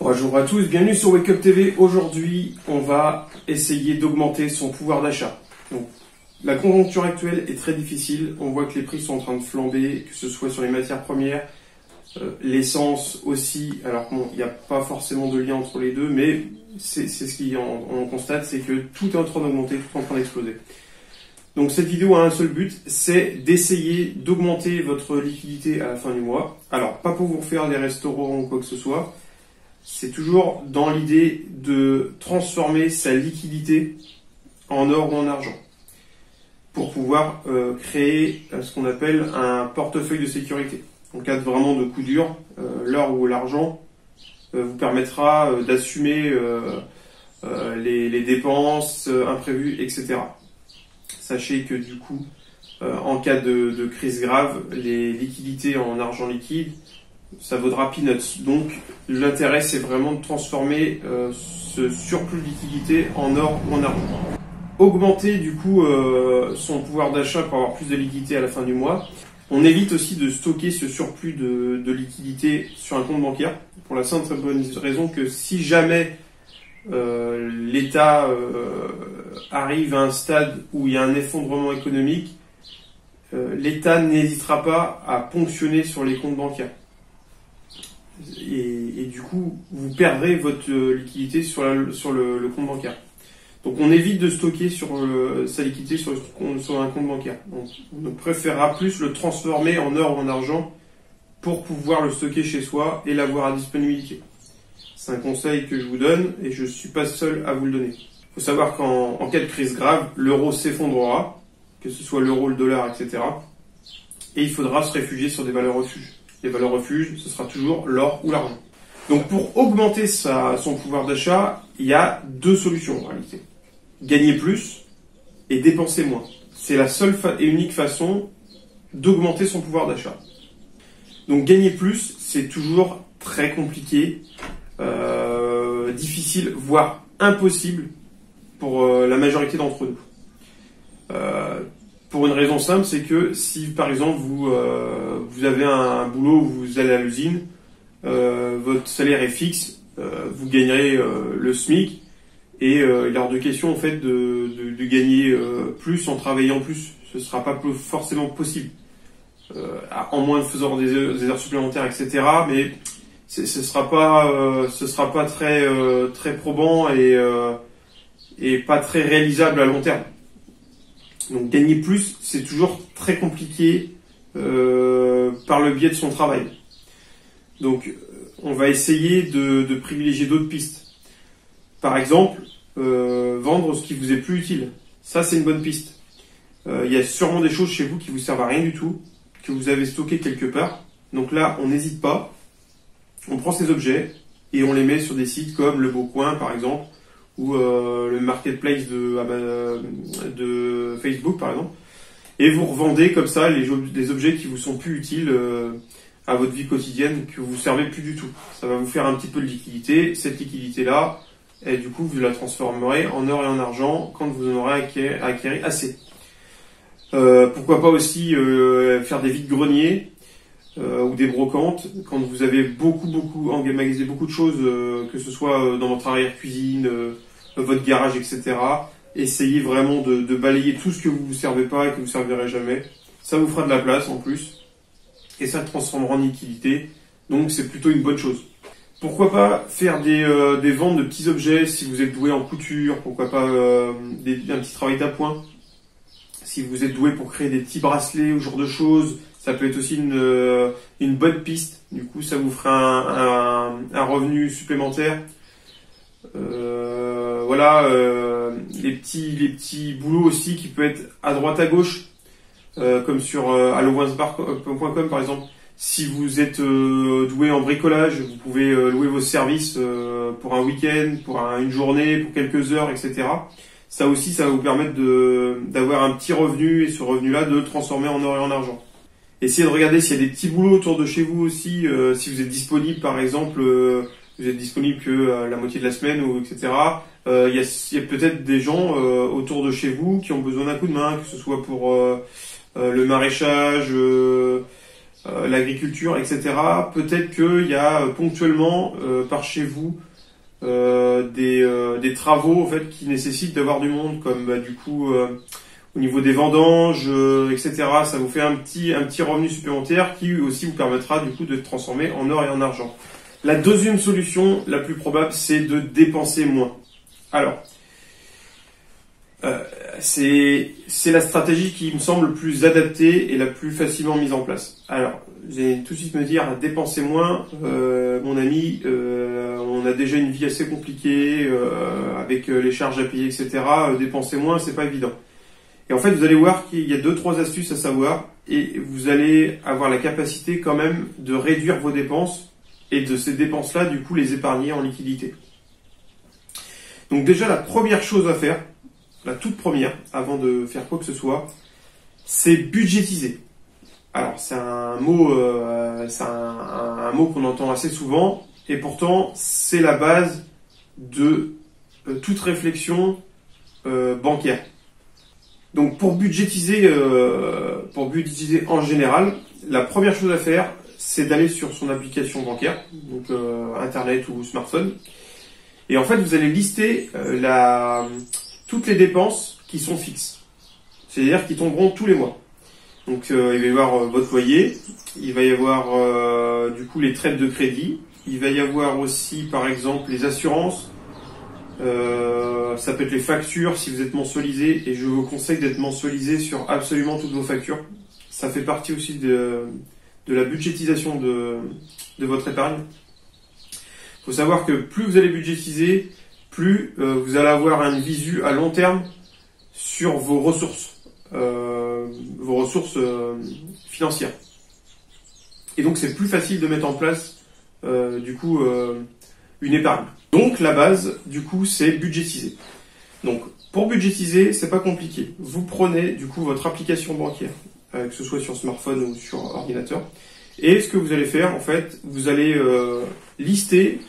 Bonjour à tous, bienvenue sur Wake Up TV. Aujourd'hui, on va essayer d'augmenter son pouvoir d'achat. Donc, la conjoncture actuelle est très difficile. On voit que les prix sont en train de flamber, que ce soit sur les matières premières, l'essence aussi. Alors bon, il n'y a pas forcément de lien entre les deux, mais c'est ce qu'on constate, c'est que tout est en train d'augmenter, tout est en train d'exploser. Donc cette vidéo a un seul but, c'est d'essayer d'augmenter votre liquidité à la fin du mois. Alors, pas pour vous refaire des restaurants ou quoi que ce soit, c'est toujours dans l'idée de transformer sa liquidité en or ou en argent pour pouvoir créer ce qu'on appelle un portefeuille de sécurité. En cas de vraiment de coup dur, l'or ou l'argent vous permettra d'assumer les dépenses imprévues, etc. Sachez que du coup, en cas de crise grave, les liquidités en argent liquide, ça vaudra peanuts. Donc l'intérêt, c'est vraiment de transformer ce surplus de liquidité en or ou en argent. Augmenter du coup son pouvoir d'achat pour avoir plus de liquidité à la fin du mois. On évite aussi de stocker ce surplus de liquidité sur un compte bancaire, pour la simple et bonne raison que si jamais l'État arrive à un stade où il y a un effondrement économique, l'État n'hésitera pas à ponctionner sur les comptes bancaires. Et du coup, vous perdrez votre liquidité sur le compte bancaire. Donc on évite de stocker sa liquidité sur un compte bancaire. Donc, on préférera plus le transformer en or ou en argent pour pouvoir le stocker chez soi et l'avoir à disponibilité. C'est un conseil que je vous donne et je ne suis pas seul à vous le donner. Il faut savoir qu'en cas de crise grave, l'euro s'effondrera, que ce soit l'euro, le dollar, etc. Et il faudra se réfugier sur des valeurs refuges. Les valeurs refuges, ce sera toujours l'or ou l'argent. Donc pour augmenter son pouvoir d'achat, il y a deux solutions en réalité. Gagner plus et dépenser moins. C'est la seule et unique façon d'augmenter son pouvoir d'achat. Donc gagner plus, c'est toujours très compliqué, difficile, voire impossible pour la majorité d'entre nous. Pour une raison simple, c'est que si par exemple vous avez un boulot où vous allez à l'usine, votre salaire est fixe, vous gagnerez le SMIC et il est hors de question en fait de gagner plus en travaillant plus. Ce ne sera pas forcément possible, en moins de faisant des heures supplémentaires, etc. Mais ce sera pas très probant et pas très réalisable à long terme. Donc gagner plus, c'est toujours très compliqué par le biais de son travail. Donc on va essayer de privilégier d'autres pistes. Par exemple, vendre ce qui vous est plus utile. Ça, c'est une bonne piste. Il y a sûrement des choses chez vous qui vous servent à rien du tout, que vous avez stocké quelque part. Donc là, on n'hésite pas. On prend ces objets et on les met sur des sites comme Le Bon Coin, par exemple, ou le marketplace de Facebook par exemple, et vous revendez comme ça des objets qui vous sont plus utiles à votre vie quotidienne, que vous ne servez plus du tout. Ça va vous faire un petit peu de liquidité. Cette liquidité-là, et du coup, vous la transformerez en or et en argent quand vous en aurez acquéri assez. Pourquoi pas aussi faire des vides-greniers ou des brocantes quand vous avez emmagasiné beaucoup de choses, que ce soit dans votre arrière-cuisine, votre garage, etc. Essayez vraiment de balayer tout ce que vous ne servez pas et que vous ne servirez jamais. Ça vous fera de la place en plus et ça le transformera en liquidité. Donc c'est plutôt une bonne chose. Pourquoi pas faire des ventes de petits objets si vous êtes doué en couture, pourquoi pas un petit travail d'appoint. Si vous êtes doué pour créer des petits bracelets ou ce genre de choses, ça peut être aussi une bonne piste. Du coup, ça vous fera un revenu supplémentaire. Voilà, les petits boulots aussi qui peuvent être à droite à gauche, comme sur allowinsbar.com par exemple. Si vous êtes doué en bricolage, vous pouvez louer vos services pour un week-end, pour une journée, pour quelques heures, etc. Ça aussi, ça va vous permettre d'avoir un petit revenu et ce revenu-là de le transformer en or et en argent. Essayez de regarder s'il y a des petits boulots autour de chez vous aussi, si vous êtes disponible par exemple, vous êtes disponible que la moitié de la semaine, ou etc. Il y a peut-être des gens autour de chez vous qui ont besoin d'un coup de main, que ce soit pour le maraîchage, l'agriculture, etc. Peut-être qu'il y a ponctuellement par chez vous des travaux en fait qui nécessitent d'avoir du monde, comme du coup au niveau des vendanges, etc. Ça vous fait un petit revenu supplémentaire qui aussi vous permettra du coup de transformer en or et en argent. La deuxième solution, la plus probable, c'est de dépenser moins. Alors, c'est la stratégie qui me semble le plus adaptée et la plus facilement mise en place. Alors, vous allez tout de suite me dire, dépenser moins, mon ami, on a déjà une vie assez compliquée, avec les charges à payer, etc. Dépenser moins, c'est pas évident. Et en fait, vous allez voir qu'il y a 2-3 astuces à savoir, et vous allez avoir la capacité quand même de réduire vos dépenses, et de ces dépenses-là, du coup, les épargner en liquidité. Donc déjà, la première chose à faire, la toute première, avant de faire quoi que ce soit, c'est budgétiser. Alors, c'est un mot, un mot qu'on entend assez souvent, et pourtant, c'est la base de toute réflexion bancaire. Donc, pour budgétiser en général, la première chose à faire, c'est d'aller sur son application bancaire, donc Internet ou smartphone, et en fait, vous allez lister toutes les dépenses qui sont fixes, c'est-à-dire qui tomberont tous les mois. Donc il va y avoir votre loyer, il va y avoir du coup les traites de crédit, il va y avoir aussi par exemple les assurances, ça peut être les factures si vous êtes mensualisé, et je vous conseille d'être mensualisé sur absolument toutes vos factures. Ça fait partie aussi de la budgétisation de votre épargne. Il faut savoir que plus vous allez budgétiser, plus vous allez avoir une visu à long terme sur vos ressources financières. Et donc c'est plus facile de mettre en place une épargne. Donc la base du coup c'est budgétiser. Donc pour budgétiser, c'est pas compliqué. Vous prenez du coup votre application bancaire, que ce soit sur smartphone ou sur ordinateur. Et ce que vous allez faire, en fait, vous allez lister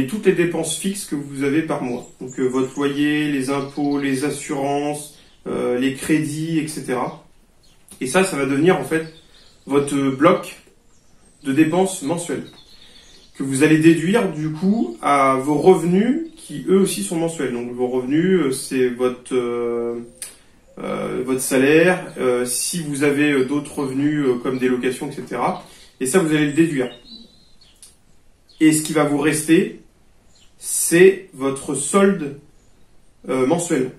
toutes les dépenses fixes que vous avez par mois. Donc votre loyer, les impôts, les assurances, les crédits, etc. Et ça va devenir en fait votre bloc de dépenses mensuelles que vous allez déduire du coup à vos revenus qui eux aussi sont mensuels. Donc vos revenus, c'est votre salaire, si vous avez d'autres revenus comme des locations, etc. Et ça, vous allez le déduire. Et ce qui va vous rester, c'est votre solde mensuel.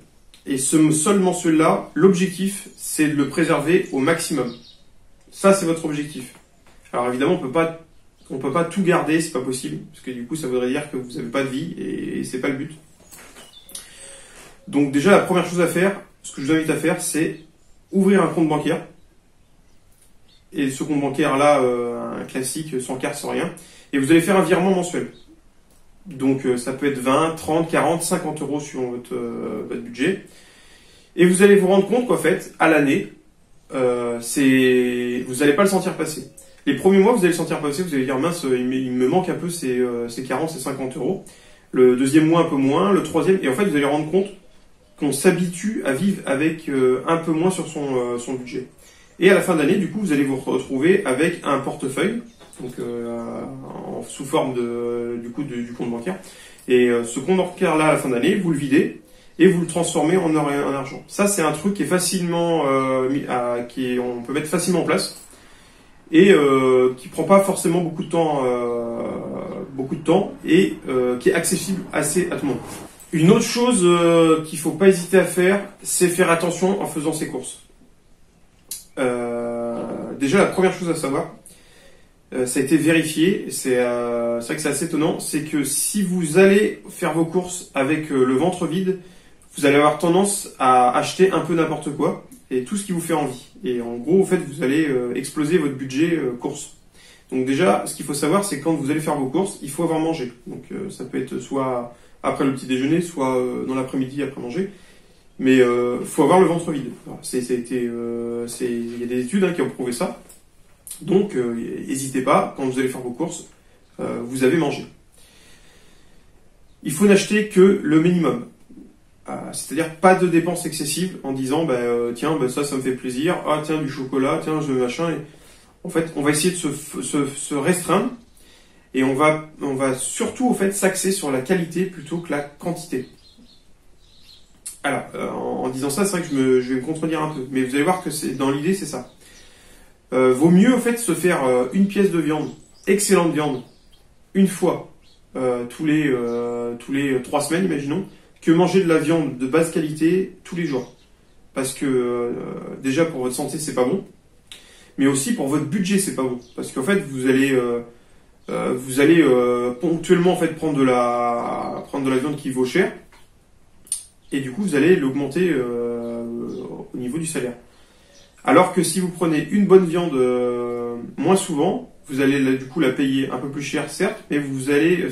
Et ce solde mensuel-là, l'objectif, c'est de le préserver au maximum. Ça, c'est votre objectif. Alors évidemment, on peut pas tout garder, c'est pas possible, parce que du coup, ça voudrait dire que vous n'avez pas de vie, et c'est pas le but. Donc déjà, la première chose à faire, ce que je vous invite à faire, c'est ouvrir un compte bancaire. Et ce compte bancaire-là, un classique, sans carte, sans rien. Et vous allez faire un virement mensuel. Donc ça peut être 20, 30, 40, 50 euros suivant votre budget. Et vous allez vous rendre compte qu'en fait, à l'année, vous n'allez pas le sentir passer. Les premiers mois, vous allez le sentir passer, vous allez dire mince, il me manque un peu ces 40, ces 50 euros. Le deuxième mois, un peu moins. Le troisième, et en fait, vous allez rendre compte qu'on s'habitue à vivre avec un peu moins sur son budget. Et à la fin de l'année, du coup, vous allez vous retrouver avec un portefeuille, donc sous forme du compte bancaire. Et ce compte bancaire-là, à la fin de l'année, vous le videz et vous le transformez en or et en argent. Ça, c'est un truc qui est facilement, on peut mettre facilement en place et qui prend pas forcément beaucoup de temps et qui est accessible assez à tout le monde. Une autre chose qu'il faut pas hésiter à faire, c'est faire attention en faisant ses courses. Déjà, la première chose à savoir, ça a été vérifié, c'est vrai que c'est assez étonnant, c'est que si vous allez faire vos courses avec le ventre vide, vous allez avoir tendance à acheter un peu n'importe quoi et tout ce qui vous fait envie. Et en gros, en fait, vous allez exploser votre budget courses. Donc déjà, ce qu'il faut savoir, c'est que quand vous allez faire vos courses, il faut avoir mangé. Donc ça peut être soit après le petit déjeuner, soit dans l'après-midi après manger. Mais faut avoir le ventre vide. Il y a des études qui ont prouvé ça. Donc n'hésitez pas, quand vous allez faire vos courses, vous avez mangé. Il faut n'acheter que le minimum. C'est-à-dire pas de dépenses excessives en disant tiens, ça me fait plaisir, ah tiens, du chocolat, tiens, je machin. En fait, on va essayer de se restreindre et on va surtout en fait s'axer sur la qualité plutôt que la quantité. Alors, en disant ça, c'est vrai que je vais me contredire un peu, mais vous allez voir que dans l'idée, c'est ça. Vaut mieux en fait se faire une pièce de viande, excellente viande, une fois tous les 3 semaines, imaginons, que manger de la viande de basse qualité tous les jours. Parce que déjà pour votre santé, c'est pas bon, mais aussi pour votre budget, c'est pas bon. Parce qu'en fait, vous allez ponctuellement en fait prendre de la viande qui vaut cher, et du coup vous allez l'augmenter au niveau du salaire. Alors que si vous prenez une bonne viande moins souvent, vous allez du coup la payer un peu plus cher, certes, mais vous allez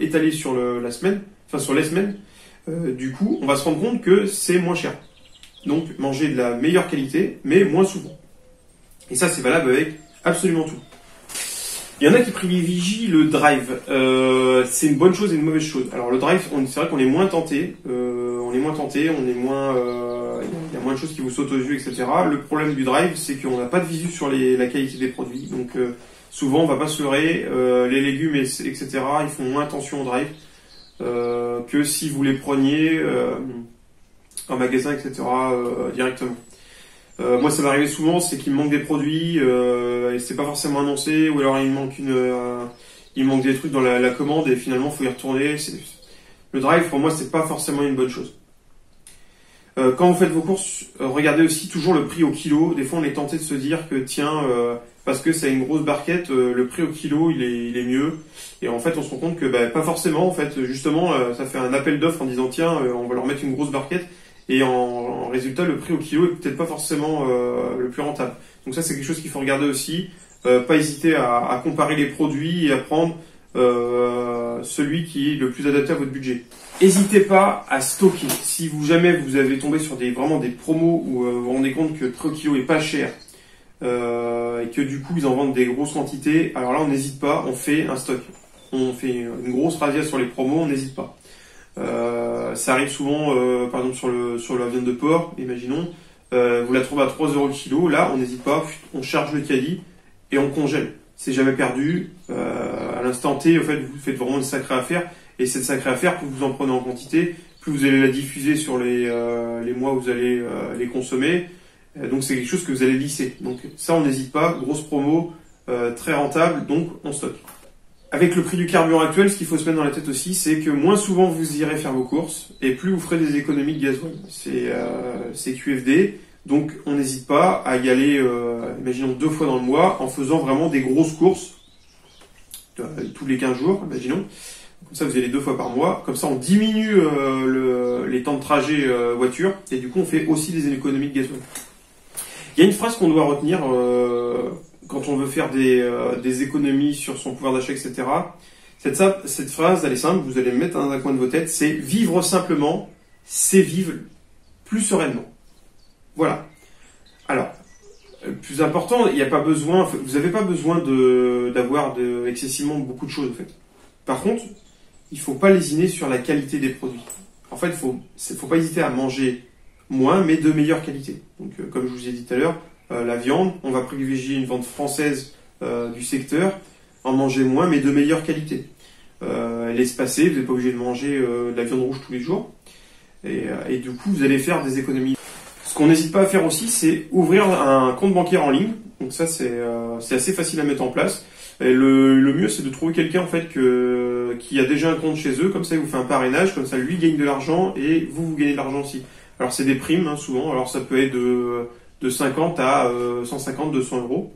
étaler sur la semaine, enfin sur les semaines. Du coup, on va se rendre compte que c'est moins cher. Donc, manger de la meilleure qualité, mais moins souvent. Et ça, c'est valable avec absolument tout. Il y en a qui privilégient le drive. C'est une bonne chose et une mauvaise chose. Alors, le drive, c'est vrai qu'on est moins tenté. Il y a moins de choses qui vous sautent aux yeux, etc. Le problème du drive, c'est qu'on n'a pas de visu sur la qualité des produits. Donc, souvent, on va pas se leurrer. Les légumes, etc., ils font moins attention au drive que si vous les preniez en magasin, etc., directement. Moi, ça m'est arrivé souvent, c'est qu'il me manque des produits et c'est pas forcément annoncé, ou alors il manque des trucs dans la commande et finalement, faut y retourner. Le drive, pour moi, c'est pas forcément une bonne chose. Quand vous faites vos courses, regardez aussi toujours le prix au kilo. Des fois, on est tenté de se dire que tiens, parce que c'est une grosse barquette, le prix au kilo, il est mieux. Et en fait, on se rend compte que pas forcément. En fait, justement, ça fait un appel d'offres en disant tiens, on va leur mettre une grosse barquette. Et en résultat, le prix au kilo est peut-être pas forcément le plus rentable. Donc ça, c'est quelque chose qu'il faut regarder aussi. Pas hésiter à comparer les produits et à prendre celui qui est le plus adapté à votre budget. N'hésitez pas à stocker. Si jamais vous avez tombé sur vraiment des promos où vous vous rendez compte que le prix au kilo est pas cher et que du coup ils en vendent des grosses quantités, alors là on n'hésite pas, on fait un stock. On fait une grosse razzia sur les promos, on n'hésite pas. Ça arrive souvent, par exemple sur la viande de porc, imaginons, vous la trouvez à 3 € le kilo, là on n'hésite pas, on charge le caddie et on congèle. C'est jamais perdu. À l'instant T, en fait, vous faites vraiment une sacrée affaire. Et cette sacrée affaire, plus vous en prenez en quantité, plus vous allez la diffuser sur les mois où vous allez les consommer. Donc c'est quelque chose que vous allez lisser. Donc ça, on n'hésite pas. Grosse promo, très rentable, donc on stocke. Avec le prix du carburant actuel, ce qu'il faut se mettre dans la tête aussi, c'est que moins souvent vous irez faire vos courses, et plus vous ferez des économies de gasoil. C'est QFD. Donc on n'hésite pas à y aller, imaginons 2 fois dans le mois, en faisant vraiment des grosses courses, tous les 15 jours, imaginons. Comme ça, vous y allez 2 fois par mois. Comme ça, on diminue les temps de trajet voiture, et du coup, on fait aussi des économies de gasoil. Il y a une phrase qu'on doit retenir quand on veut faire des économies sur son pouvoir d'achat, etc. Cette phrase, elle est simple, vous allez me mettre dans un coin de vos têtes, c'est « Vivre simplement, c'est vivre plus sereinement ». Voilà. Alors, le plus important, vous n'avez pas besoin d'avoir excessivement beaucoup de choses, en fait. Par contre, il faut pas lésiner sur la qualité des produits. En fait, faut pas hésiter à manger moins, mais de meilleure qualité. Donc, comme je vous ai dit tout à l'heure, la viande, on va privilégier une viande française du secteur, en manger moins, mais de meilleure qualité. Elle est espacée, vous n'êtes pas obligé de manger de la viande rouge tous les jours. Et du coup, vous allez faire des économies. Ce qu'on n'hésite pas à faire aussi, c'est ouvrir un compte bancaire en ligne. Donc ça, c'est assez facile à mettre en place. Et le mieux, c'est de trouver quelqu'un en fait qui a déjà un compte chez eux. Comme ça, il vous fait un parrainage. Comme ça, lui gagne de l'argent et vous gagnez de l'argent aussi. Alors, c'est des primes hein, souvent. Alors, ça peut être de 50 à 150, 200 €.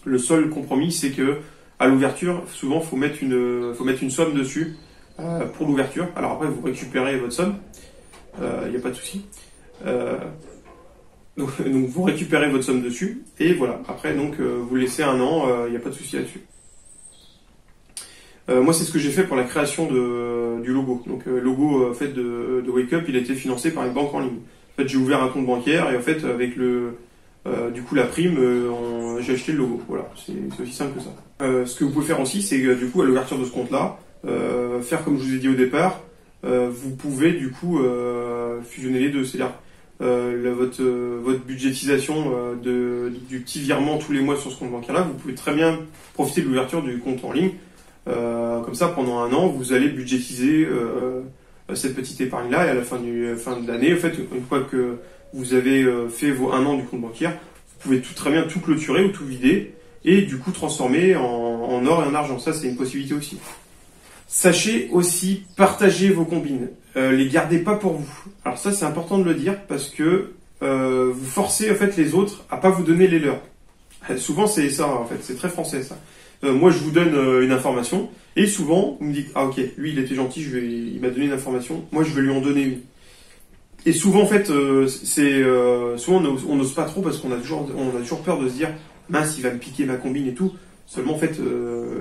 Le seul compromis, c'est que à l'ouverture, souvent, faut mettre une somme dessus pour l'ouverture. Alors après, vous récupérez votre somme. Il n'y a pas de souci. Donc vous récupérez votre somme dessus et voilà. Après donc vous laissez 1 an, il n'y a pas de souci là-dessus. Moi c'est ce que j'ai fait pour la création du logo. Donc le logo fait de Wake Up, il a été financé par une banque en ligne. En fait j'ai ouvert un compte bancaire et en fait avec du coup la prime, j'ai acheté le logo. Voilà, c'est aussi simple que ça. Ce que vous pouvez faire aussi, c'est du coup à l'ouverture de ce compte-là, faire comme je vous ai dit au départ. Vous pouvez du coup fusionner les deux, c'est-à-dire votre budgétisation du petit virement tous les mois sur ce compte bancaire-là, vous pouvez très bien profiter de l'ouverture du compte en ligne. Comme ça, pendant un an, vous allez budgétiser cette petite épargne-là, et à la fin de l'année, en fait, une fois que vous avez fait vos 1 an du compte bancaire, vous pouvez très bien tout clôturer ou tout vider, et du coup transformer en or et en argent. Ça, c'est une possibilité aussi. Sachez aussi partager vos combines. Les gardez pas pour vous. Alors ça, c'est important de le dire parce que vous forcez en fait les autres à pas vous donner les leurs. Souvent, c'est ça en fait. C'est très français ça. Moi, je vous donne une information et souvent, vous me dites ah ok, lui il était gentil, il m'a donné une information. Moi, je vais lui en donner une. Et souvent en fait, souvent on n'ose pas trop parce qu'on a toujours peur de se dire mince, il va me piquer ma combine et tout. Seulement, en fait,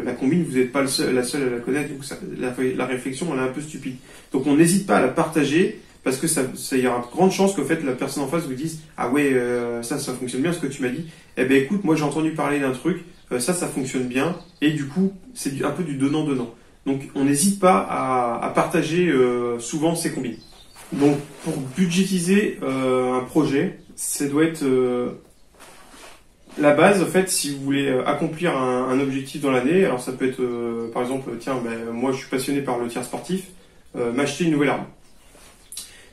la combine, vous n'êtes pas la seule à la connaître, donc la réflexion, elle est un peu stupide. Donc, on n'hésite pas à la partager, parce que il y a une grande chance qu'en fait, la personne en face vous dise « Ah ouais, ça fonctionne bien, ce que tu m'as dit. Eh ben écoute, moi j'ai entendu parler d'un truc, ça fonctionne bien. » Et du coup, c'est un peu du donnant-donnant. Donc, on n'hésite pas à partager souvent ces combines. Donc, pour budgétiser un projet, ça doit être... la base, en fait, si vous voulez accomplir un objectif dans l'année, alors ça peut être, par exemple, tiens, moi je suis passionné par le tir sportif, m'acheter une nouvelle arme.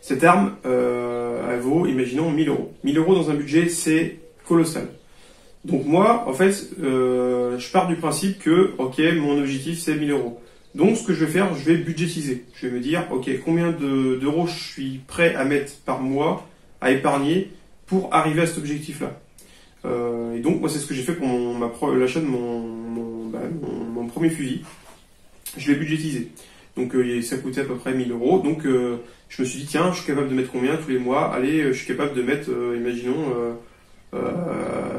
Cette arme, elle vaut, imaginons, 1000 euros. 1000 euros dans un budget, c'est colossal. Donc moi, en fait, je pars du principe que, ok, mon objectif c'est 1000 euros. Donc ce que je vais faire, je vais budgétiser. Je vais me dire, ok, combien d'euros je suis prêt à mettre par mois, à épargner, pour arriver à cet objectif-là. Et donc moi c'est ce que j'ai fait pour l'achat de mon premier fusil. Je l'ai budgétisé. Donc ça coûtait à peu près 1000 euros. Donc je me suis dit tiens, je suis capable de mettre combien tous les mois? Allez, je suis capable de mettre, imaginons,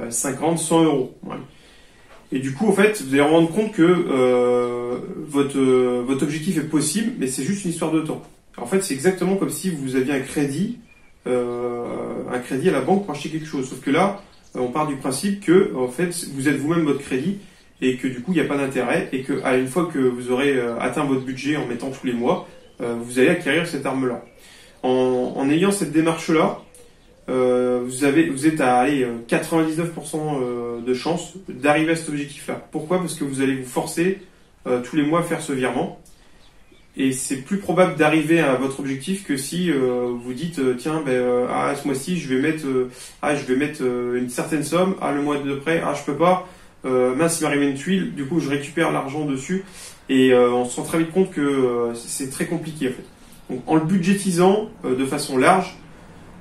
50, 100 euros. Voilà. Et du coup en fait vous allez vous rendre compte que votre objectif est possible, mais c'est juste une histoire de temps. En fait c'est exactement comme si vous aviez un crédit à la banque pour acheter quelque chose. Sauf que là on part du principe que en fait vous êtes vous-même votre crédit et que du coup il n'y a pas d'intérêt et que une fois que vous aurez atteint votre budget en mettant tous les mois, vous allez acquérir cette arme-là. En ayant cette démarche-là, vous êtes à 99% de chance d'arriver à cet objectif-là. Pourquoi? Parce que vous allez vous forcer tous les mois à faire ce virement. Et c'est plus probable d'arriver à votre objectif que si vous dites tiens ce mois-ci je vais mettre une certaine somme, le mois d'après je peux pas, mince il m'est arrivé une tuile, du coup je récupère l'argent dessus et on se rend très vite compte que c'est très compliqué en fait. Donc en le budgétisant de façon large,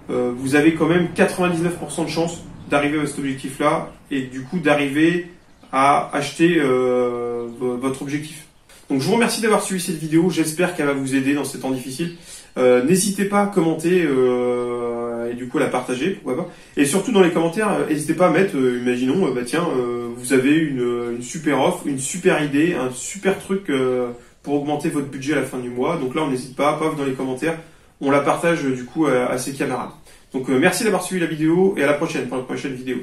vous avez quand même 99% de chance d'arriver à cet objectif-là et du coup d'arriver à acheter votre objectif. Donc je vous remercie d'avoir suivi cette vidéo, j'espère qu'elle va vous aider dans ces temps difficiles. N'hésitez pas à commenter et du coup à la partager, pourquoi pas. Et surtout dans les commentaires, n'hésitez pas à mettre, imaginons, vous avez une super offre, une super idée, un super truc pour augmenter votre budget à la fin du mois. Donc là on n'hésite pas, paf dans les commentaires, on la partage du coup à ses camarades. Donc merci d'avoir suivi la vidéo et à la prochaine pour la prochaine vidéo.